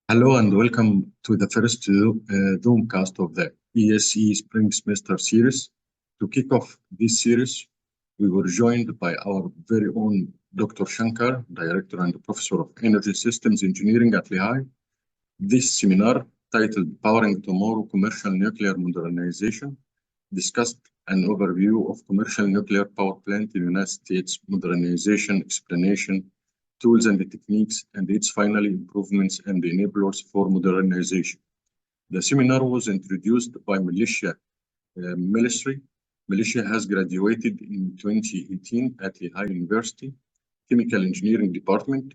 Hello and welcome to the first Zoomcast of the ESE Spring Semester series. To kick off this series, we were joined by our very own Dr. Shankar, Director and Professor of Energy Systems Engineering at Lehigh. This seminar, titled Powering Tomorrow Commercial Nuclear Modernization, discussed an overview of commercial nuclear power plant in the United States, modernization, explanation, tools and techniques, and its finally improvements and enablers for modernization. The seminar was introduced by Milstrey. Milstrey has graduated in 2018 at Lehigh University, Chemical Engineering Department,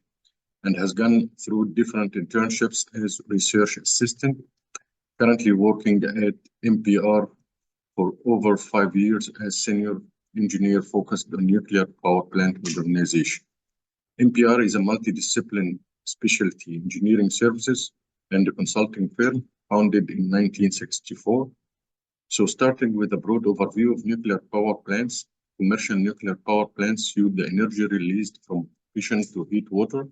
and has gone through different internships as research assistant, currently working at MPR for over 5 years as senior engineer focused on nuclear power plant modernization. MPR is a multidisciplinary specialty engineering services and a consulting firm founded in 1964. So starting with a broad overview of nuclear power plants, commercial nuclear power plants use the energy released from fission to heat water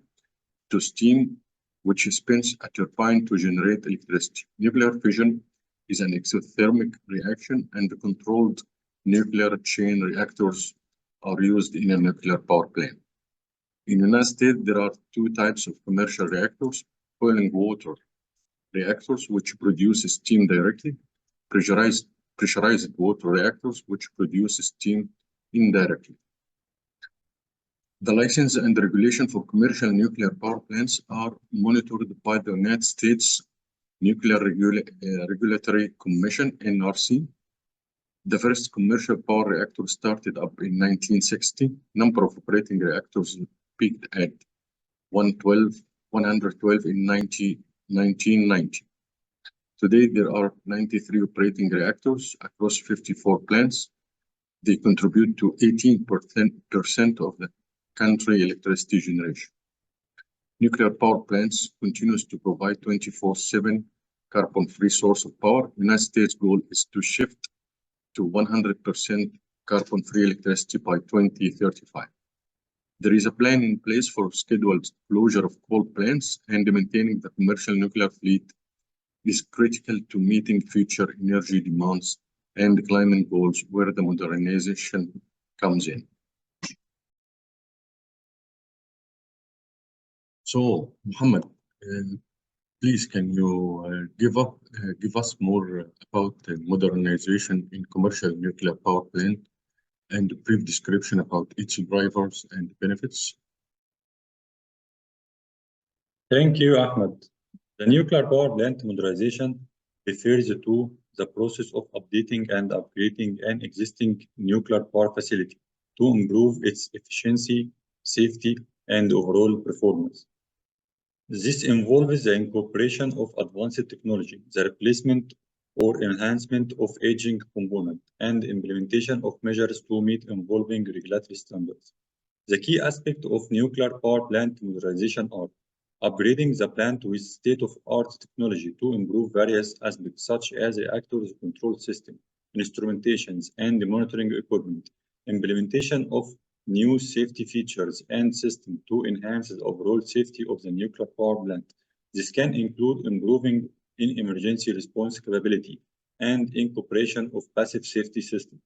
to steam, which spins a turbine to generate electricity. Nuclear fission is an exothermic reaction, and controlled nuclear chain reactors are used in a nuclear power plant. In the United States, there are two types of commercial reactors: boiling water reactors, which produce steam directly, pressurized water reactors, which produce steam indirectly. The license and regulation for commercial nuclear power plants are monitored by the United States Nuclear Regulatory Commission, NRC. The first commercial power reactor started up in 1960. Number of operating reactors peaked at 112 in 1990. Today, there are 93 operating reactors across 54 plants. They contribute to 18% of the country electricity generation. Nuclear power plants continues to provide 24/7 carbon-free source of power. The United States goal is to shift to 100% carbon-free electricity by 2035. There is a plan in place for scheduled closure of coal plants, and maintaining the commercial nuclear fleet is critical to meeting future energy demands and climate goals, where the modernization comes in. So, Muhammad, please, can you give us more about modernization in commercial nuclear power plant and a brief description about its drivers and benefits? Thank you, Ahmed. The nuclear power plant modernization refers to the process of updating and upgrading an existing nuclear power facility to improve its efficiency, safety, and overall performance. This involves the incorporation of advanced technology, the replacement or enhancement of aging components, and implementation of measures to meet evolving regulatory standards. The key aspects of nuclear power plant modernization are upgrading the plant with state-of-art technology to improve various aspects such as reactors control system, instrumentations, and monitoring equipment, implementation of new safety features and systems to enhance the overall safety of the nuclear power plant. This can include improving in emergency response capability and incorporation of passive safety systems.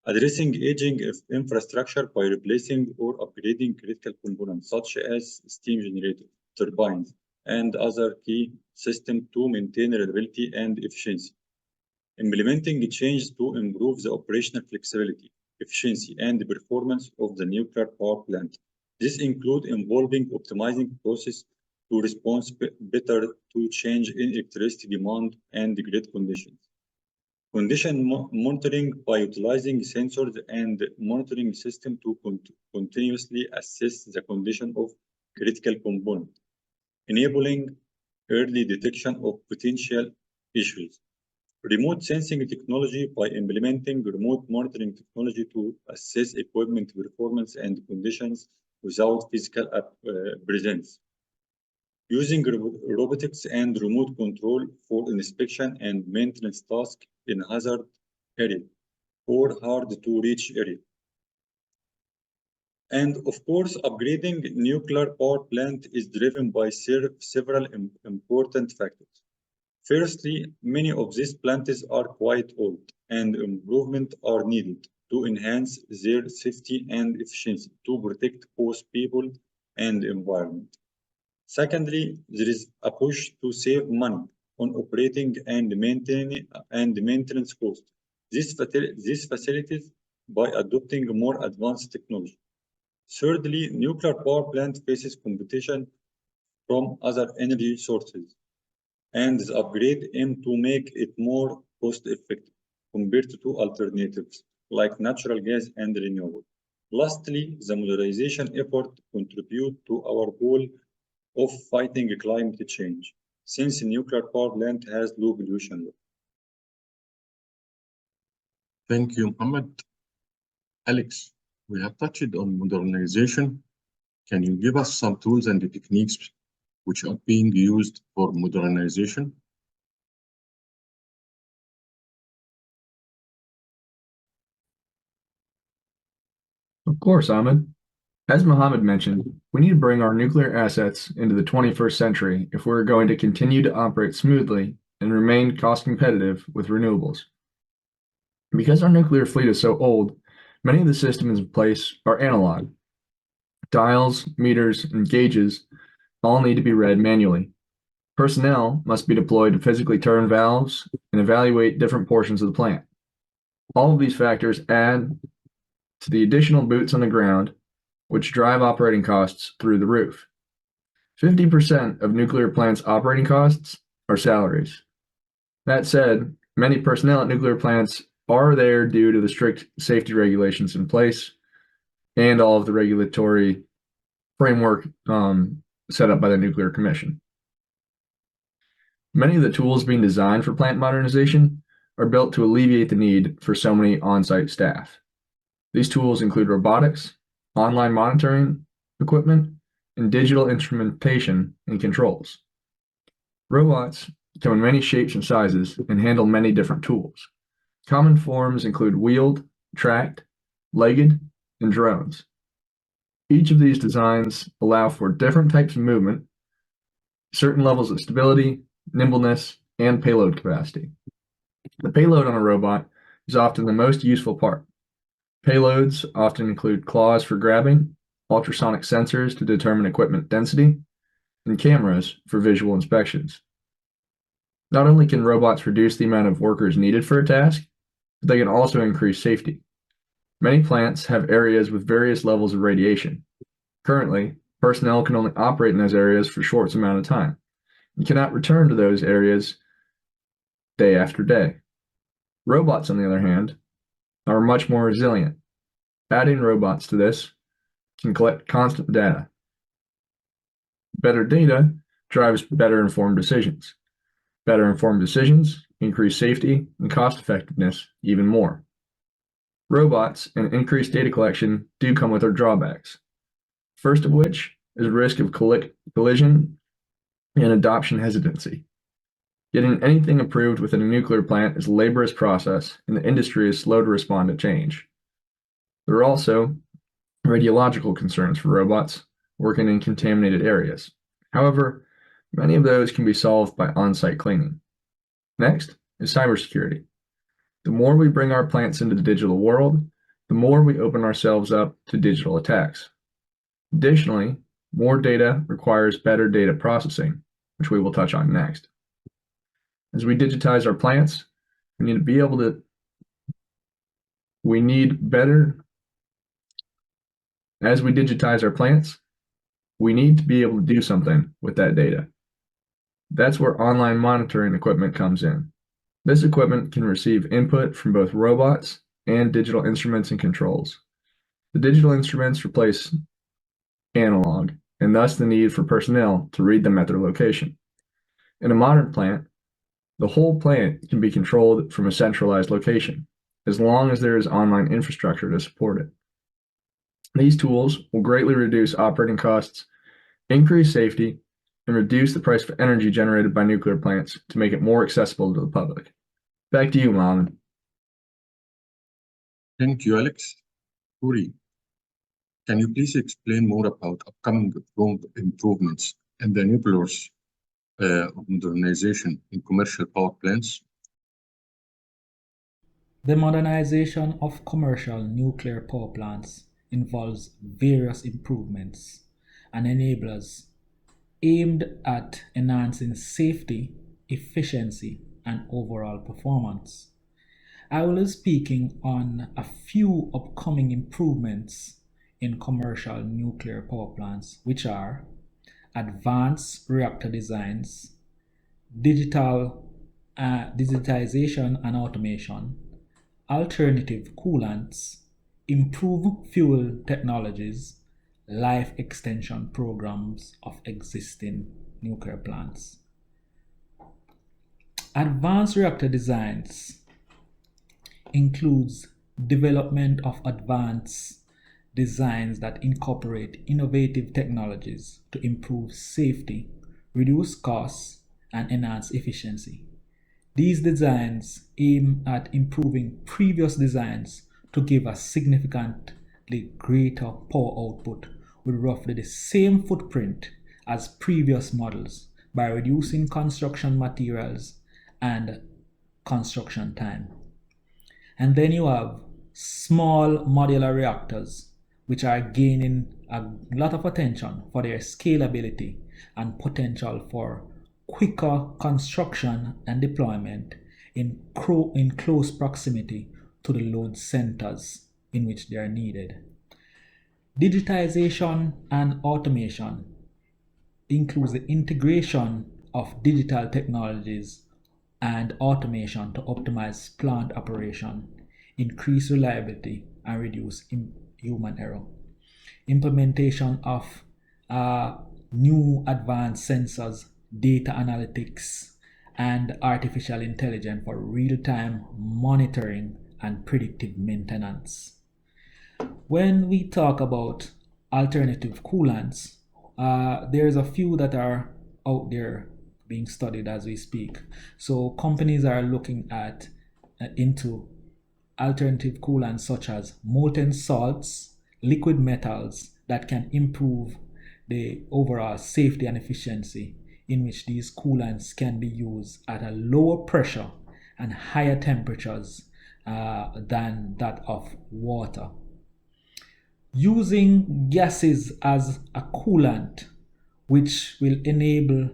Addressing aging infrastructure by replacing or upgrading critical components such as steam generators, turbines, and other key systems to maintain reliability and efficiency. Implementing changes to improve the operational flexibility, efficiency, and performance of the nuclear power plant. This includes involving optimizing process to respond better to change in electricity demand and grid conditions. Condition monitoring by utilizing sensors and monitoring system to continuously assess the condition of critical components, enabling early detection of potential issues. Remote sensing technology by implementing remote monitoring technology to assess equipment performance and conditions without physical presence. Using robotics and remote control for inspection and maintenance tasks in hazard area or hard to reach area. And of course, upgrading nuclear power plant is driven by several important factors. Firstly, many of these plants are quite old, and improvements are needed to enhance their safety and efficiency to protect both people and environment. Secondly, there is a push to save money on operating and maintenance costs. These facilities by adopting more advanced technology. Thirdly, nuclear power plant faces competition from other energy sources, and the upgrade aim to make it more cost-effective compared to alternatives like natural gas and renewable. Lastly, the modernization effort contribute to our goal of fighting climate change, since a nuclear power plant has low pollution level. Thank you, Muhammad. Alex, we have touched on modernization. Can you give us some tools and techniques which are being used for modernization? Of course, Ahmed. As Mohammed mentioned, we need to bring our nuclear assets into the 21st century if we're going to continue to operate smoothly and remain cost competitive with renewables. Because our nuclear fleet is so old, many of the systems in place are analog. Dials, meters, and gauges all need to be read manually. Personnel must be deployed to physically turn valves and evaluate different portions of the plant. All of these factors add to the additional boots on the ground, which drive operating costs through the roof. 50% of nuclear plants' operating costs are salaries. That said, many personnel at nuclear plants are there due to the strict safety regulations in place and all of the regulatory framework set up by the Nuclear Commission. Many of the tools being designed for plant modernization are built to alleviate the need for so many on-site staff. These tools include robotics, online monitoring equipment, and digital instrumentation and controls. Robots come in many shapes and sizes and handle many different tools. Common forms include wheeled, tracked, legged, and drones. Each of these designs allow for different types of movement, certain levels of stability, nimbleness, and payload capacity. The payload on a robot is often the most useful part. Payloads often include claws for grabbing, ultrasonic sensors to determine equipment density, and cameras for visual inspections. Not only can robots reduce the amount of workers needed for a task, but they can also increase safety. Many plants have areas with various levels of radiation. Currently, personnel can only operate in those areas for a short amount of time and cannot return to those areas day after day. Robots, on the other hand, are much more resilient. Adding robots to this can collect constant data. Better data drives better informed decisions. Better informed decisions increase safety and cost effectiveness even more. Robots and increased data collection do come with their drawbacks. First of which is risk of collision and adoption hesitancy. Getting anything approved within a nuclear plant is a laborious process, and the industry is slow to respond to change. There are also radiological concerns for robots working in contaminated areas. However, many of those can be solved by on-site cleaning. Next is cybersecurity. The more we bring our plants into the digital world, the more we open ourselves up to digital attacks. Additionally, more data requires better data processing, which we will touch on next. As we digitize our plants, we need to be able to do something with that data. That's where online monitoring equipment comes in. This equipment can receive input from both robots and digital instruments and controls. The digital instruments replace analog, and thus the need for personnel to read them at their location. In a modern plant, the whole plant can be controlled from a centralized location, as long as there is online infrastructure to support it. These tools will greatly reduce operating costs, increase safety, and reduce the price of energy generated by nuclear plants to make it more accessible to the public. Back to you, Mohammed. Thank you, Alex. Uri, Can you please explain more about upcoming improvements and the enablers of modernization in commercial power plants? The modernization of commercial nuclear power plants involves various improvements and enablers aimed at enhancing safety, efficiency, and overall performance. I will be speaking on a few upcoming improvements in commercial nuclear power plants, which are advanced reactor designs, digitization and automation, alternative coolants, improved fuel technologies, life extension programs of existing nuclear plants. Advanced reactor designs includes development of advanced designs that incorporate innovative technologies to improve safety, reduce costs, and enhance efficiency. These designs aim at improving previous designs to give a significantly greater power output with roughly the same footprint as previous models by reducing construction materials and construction time. And then you have small modular reactors, which are gaining a lot of attention for their scalability and potential for quicker construction and deployment in close proximity to the load centers in which they are needed. Digitization and automation includes the integration of digital technologies and automation to optimize plant operation, increase reliability, and reduce human error. Implementation of new advanced sensors, data analytics, and artificial intelligence for real-time monitoring and predictive maintenance. When we talk about alternative coolants, there's a few that are out there being studied as we speak. So companies are looking at into alternative coolants such as molten salts, liquid metals that can improve the overall safety and efficiency, in which these coolants can be used at a lower pressure and higher temperatures than that of water. Using gases as a coolant, which will enable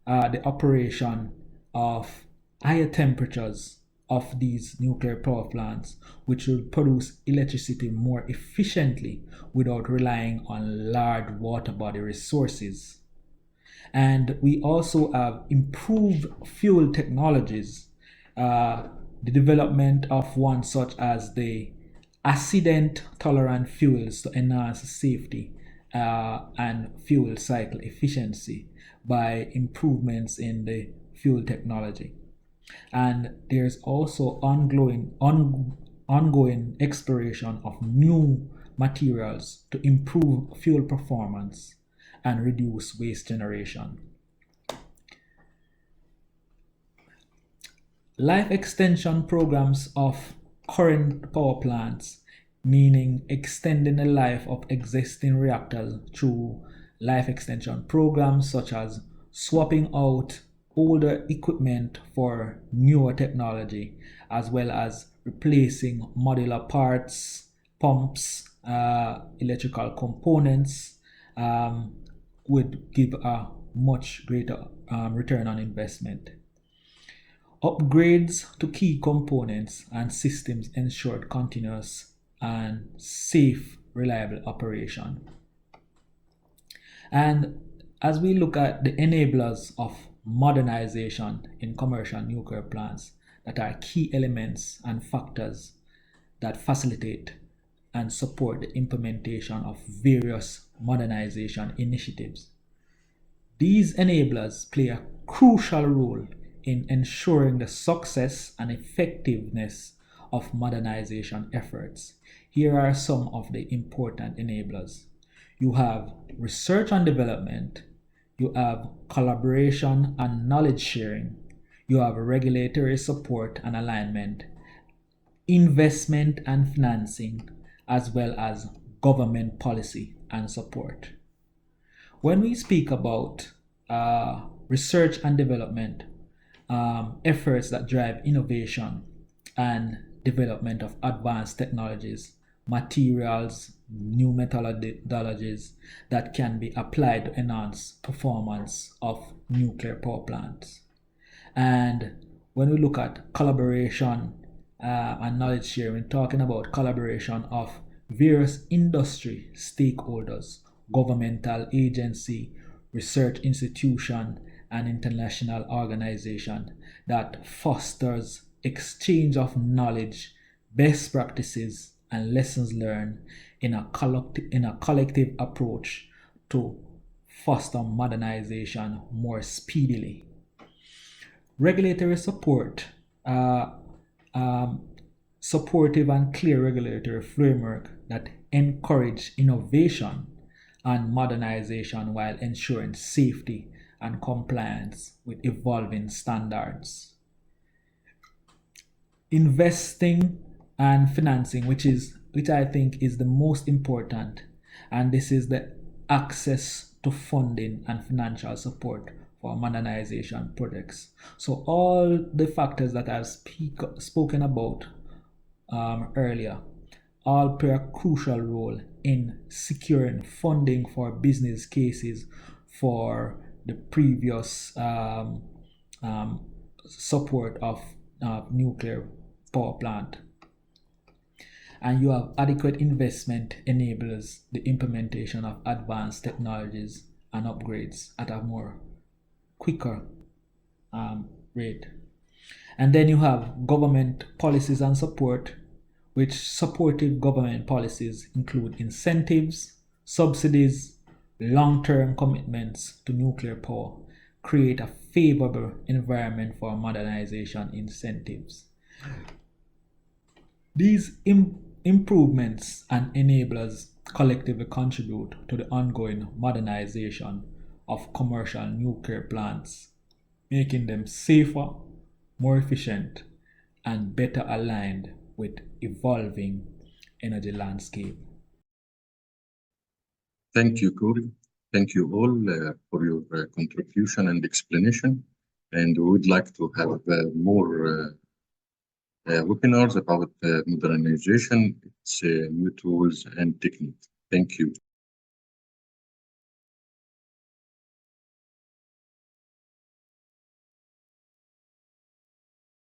the operation of higher temperatures of these nuclear power plants, which will produce electricity more efficiently without relying on large water body resources. And we also have improved fuel technologies, the development of one such as the accident tolerant fuels to enhance safety and fuel cycle efficiency by improvements in the fuel technology. And there's also ongoing exploration of new materials to improve fuel performance and reduce waste generation. Life extension programs of current power plants, meaning extending the life of existing reactors through life extension programs such as swapping out older equipment for newer technology, as well as replacing modular parts, pumps, electrical components, would give a much greater return on investment. Upgrades to key components and systems ensured continuous and safe, reliable operation. And as we look at the enablers of modernization in commercial nuclear plants, that are key elements and factors that facilitate and support the implementation of various modernization initiatives. These enablers play a crucial role in ensuring the success and effectiveness of modernization efforts. Here are some of the important enablers. You have research and development, you have collaboration and knowledge sharing, you have regulatory support and alignment, investment and financing, as well as government policy and support. When we speak about research and development, efforts that drive innovation and development of advanced technologies, materials, new methodologies that can be applied to enhance performance of nuclear power plants. And when we look at collaboration and knowledge sharing, talking about collaboration of various industry stakeholders, governmental agency, research institution, and international organization that fosters exchange of knowledge, best practices, and lessons learned in a collective approach to foster modernization more speedily. Regulatory support, supportive and clear regulatory framework that encourage innovation and modernization while ensuring safety and compliance with evolving standards. Investing and financing, which I think is the most important, and this is the access to funding and financial support for modernization projects. So all the factors that I've spoken about earlier all play a crucial role in securing funding for business cases for the previous support of nuclear power plant. And you have adequate investment enables the implementation of advanced technologies and upgrades at a more quicker rate. And then you have government policies and support, which supportive government policies include incentives, subsidies, long-term commitments to nuclear power, create a favorable environment for modernization incentives. These improvements and enablers collectively contribute to the ongoing modernization of commercial nuclear plants, making them safer, more efficient, and better aligned with evolving energy landscape. Thank you, Corey. Thank you all for your contribution and explanation. And we would like to have more webinars about modernization, its new tools and techniques. Thank you.